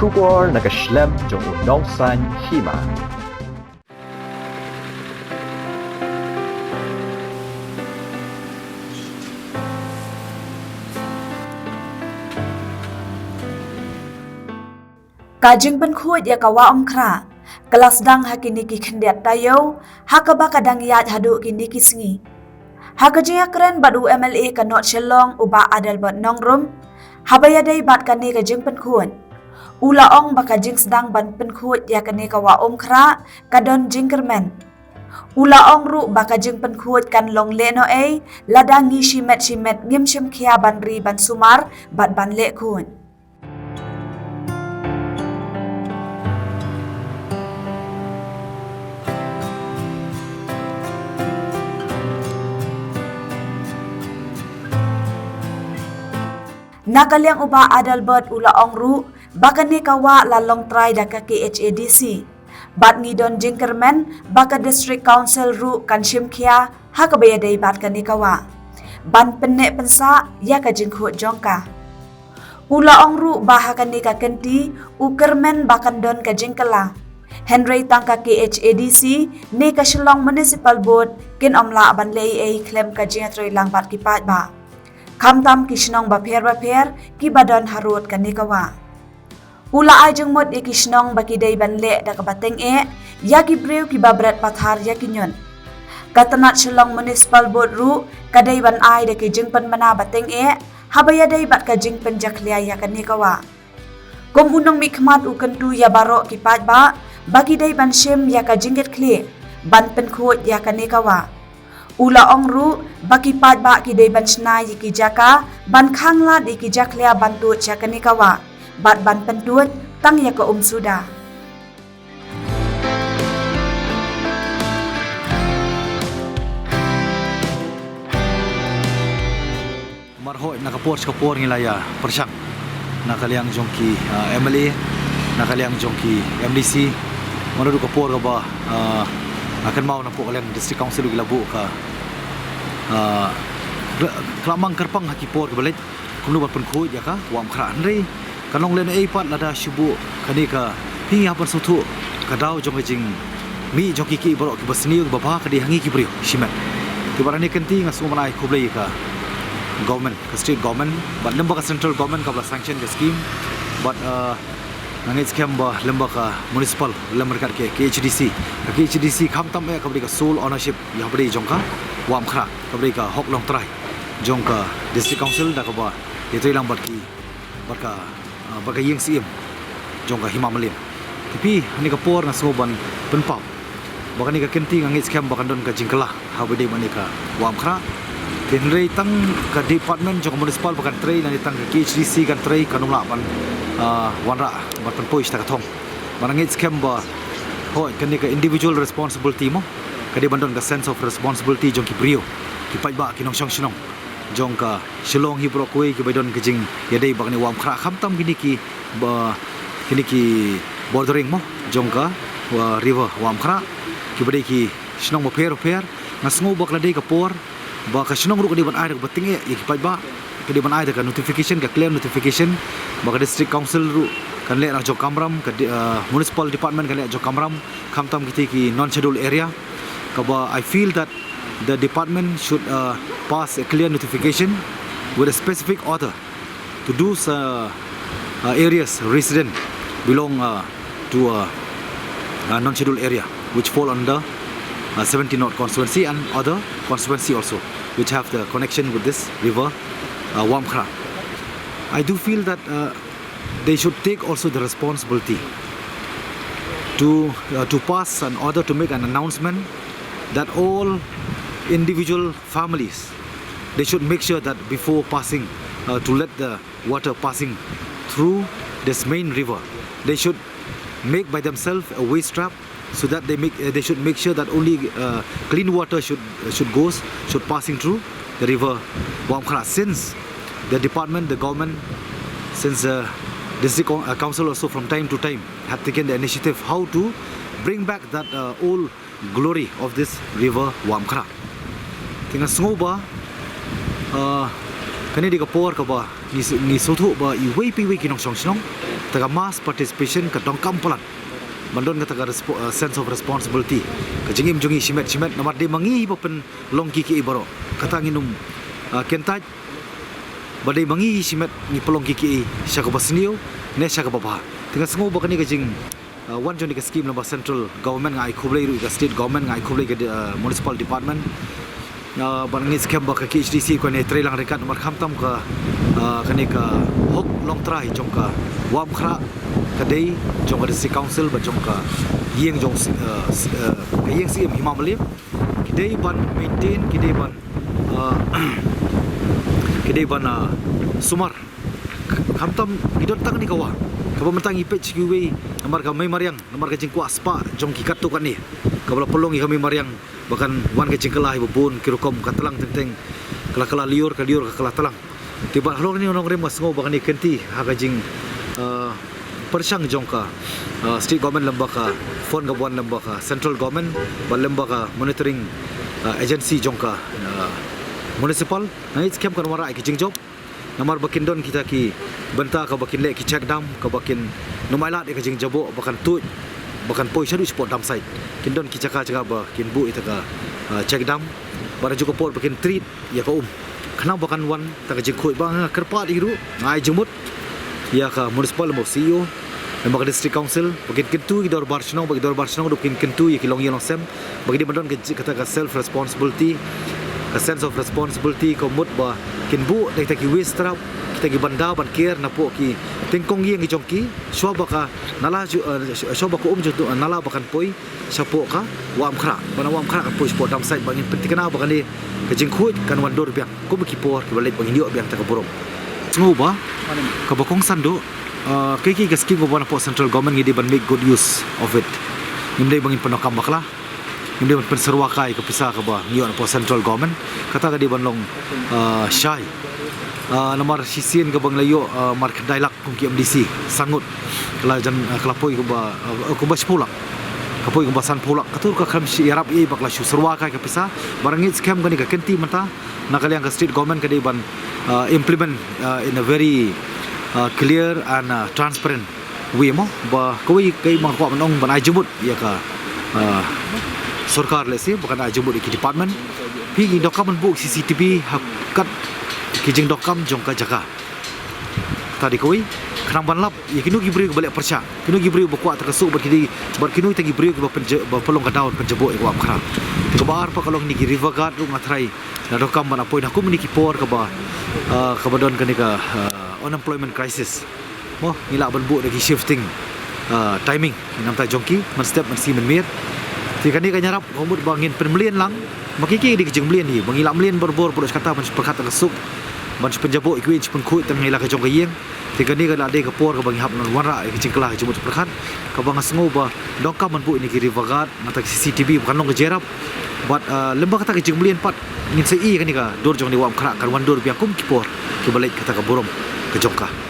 Kubor nakaslem jong unongsan hima. Kajing penkhut ya kawa omkra. Kelas dang hakini ki khendet tayo, hakaba kadang yat hadu kini ki singi. Hakajing keren bad UMLA kanot shelong uba adal bad nongrum, habaya day bad kani kajing penkhut. Ula ong bakajing sedang ban penkhut ya kani kawa omkra, kadon jingkermen. Ula ong ru bakajing penkhut kan long leno ladangi shimet ngim shim kia ban ri ban sumar bad ban le kun. Nakalyang uba adal bot ula ong ru, baka ni kawa lalong try daka KHADC. Bat ngidon jingkermen, baka district council ru kan shimkia, hakabaya day bat ka ni kawa. Ban penne pensa, ya ka jingkut jongka. Ula ong ru baha ka ni ka kenti, ukermen bakan don ka jingkala. Henry tangka KHADC, ni ka Shillong Municipal Board, kin omla ban lay klem ka jingatroy lang bat kipat ba. Kamtam kishnong baper ki badan harut kanikawa. Ula ay jeng mod ikishnong baki day banle da kabateng ya ki brew ki babrat pathar ya kinyon. Katanat Shillong Municipal Board ru kaday ban ay da ki jeng panmana bateng habaya day bat ka jeng penjaklia ya kanikawa. Kum unong mikmat ukentu ya baro ki pat ba baki day ban shem ya ka jingget kli ban penkhut ya kanikawa. Ula ong ru baki pat ba ki day ban sna yi ki jaka ban khangla di ki jaklia bantu chakani kawa bat ban pentut tang ya ka suda. Marho nakapor ngilaya persyak nakaliang jongki MLA nakaliang jongki MDC manu kapor ba akan mau nampu kalian district council gilabu ka kelamang kerpang hakipor balik kumnu bat penkhut ya ka wam khran ri kanong len pat lada shubu kani ka hi apa sutu kadau jong jing mi jong ki borok ki basni ba ba ka di hangi ki brio shimat ti barani kenti ngasu manai kublai ka government ka state government but lembaga central government ka sanction the scheme but nangit scam ba lembaga municipal lembaga ke KHDC khamtam ya kabri ka sole ownership ya bri jongka wam khra kabri ka hok long trai jongka district council da ka ba yetoi lang barki barka baga yeng sim jongka himamalim tapi ni ka por na soban penpau baka ni ka kenti ngit scam ba kandon ka jingkala habade mani ka wam khra tenrei tang ka department jong municipal bakan trai na tang ka KHDC kan trai kanumla ban wanra batan pois ta kathong manangit scam ba hoi kan ka individual responsibility mo kadi bandon ka sense of responsibility jong ki brio ki pai ba ki nong shong shinong jong ka Shillong hi bro koi ki badon ka jing yadai ba ni wam khra khamtam gini ki bordering mo jong ka river wam khra ki badai ki shinong mo per ngasngo ba kladai ka por ba ka shinong ru kadi ban ai ka bating ki pai ba kadi ban ai ka notification ka clear notification ba ka district council ru kan le na jok kamram ka municipal department kan le jok kamram khamtam kiti ki non scheduled area kaba I feel that the department should pass a clear notification with a specific order to those areas resident belong to a non scheduled area which fall under 17 North constituency and other constituency also which have the connection with this river Wam Khra. I do feel that they should take also the responsibility to pass an order to make an announcement that all individual families they should make sure that before passing to let the water passing through this main river they should make by themselves a waste trap so that they should make sure that only clean water should passing through the river Wam Khra since the department the government since district council also from time to time have taken the initiative how to bring back that old glory of this river Wam Khra. Tinga sngoba kani di kapor ka ba ni sotho ba I wei pi wei kinong song kata mass participation ke dongkam pelan mandon kata sense of responsibility ke jingim jungi simet namar de mangi pen longki ki ibaro kata nginum kentaj badai mangi simet ni pelong ki syaka basniu ne syaka baba tengah sengu bakani ke jing one joni ke scheme lamba central government ngai khublei ru ke state government ngai khublei ke municipal department bangi scam baka KHDC ko ne trailang rekat nomor khamtam ka kani ka hok long trai jongka wam khra kadai jongka district council ba jongka yeng jong yeng sim himamalim kidai ban maintain kidai ban sumar khamtam idot tang ni kawa kapamentang ipet chikiwi nomor ka mai mariang nomor ka jingkwa spa jong ki katu kan ni kabla pelong kami mariang bahkan wan ke jingkelah ibu bun kirukom katelang tenteng kala liur ka kala telang tiba halor ni orang remas ngo bahkan ni kenti haga jing persang jongka state government lembaka phone gabuan lembaka central government bal lembaka monitoring agency jongka municipal ngai scam kan wara ki jingjob namar bakin don kita ki benta ka bakin le ki check dam ka bakin numailat ka jing jabo bakan tu bakan poi shadu sport dam site kindon ki caka ba kin bu ita ka check dam bara juga por bakin treat ya ka kena bakan wan ta ka jing khoi ba kerpa iru ngai jumut ya ka municipal mo CEO lembaga district council bakin kentu idor barchnong bagi dor barchnong dokin kentu ya ki long yelong sem bagi di bandon kata ka self responsibility a sense of responsibility ko mut ba kin bu dai ta ki waste trap kita ki banda ban care na po ki tengkong yeng ki jongki shoba ka nala shoba ko jo nala bakan poi sapo ka wam khra bana wam khra kan poi sport dam site bangin pentikana bakan ni ka jingkhut kan wandor biak ko ki por ki balik bangin yo biak ta ka borong ngoba ka bakong sando ki gaski go bana po central government ngidi ban make good use of it nimdai bangin penokam bakla hindi man penserwakai ke pisah ke ba ngion po central government kata ka di banlong syai nomor sisien ke bang layo mar dailak kum ki MDC sangut kala jan kelapoi ke ba ku ba sepulak kapoi ke basan pulak katur ka kham si yarap i bakla shu serwakai ke pisah barangi scam ka ni ka kenti mata nakaliang ka state government ka di ban implement in a very clear and transparent way mo ba koi kai mang ko manong ban ai jumut ya ka सरकार लेसे bukan aja buat di department pi dokam bu CCTV hakat kijing dokam jongka jaga tadi koi khnang banlap yakinu gibri balik percha kinu gibri bakwa terkesuk berkini berkinu tagi bri ba pelong ka daun penjebo ko amkhra ke bar pa kalong ni river guard ru ngathrai na dokam ban apoi naku meniki por ka ba kabadon ka ni ka unemployment crisis mo ngila ban bu lagi shifting timing nam ta jongki man step man si man mir Jika ni kan nyarap komut bangin penbelian lang makiki di kejeng belian ni bangilam belian berbor bodos kata ban perkata kesuk ban penjabo ikuin penkut tang ngila kejong kayeng jika ni kan ade ke por ke bangi hap non wanra kejeng kelah jumut perkat ka bang sengu ba dongkam man bu ini kiri vagat mata CCTV bukan long kejerap buat lembah kata kejeng belian pat ngin sei kan ni ka dor jong ni wam khra kan wan dor biakum kipor ke balik kata ka borom kejongka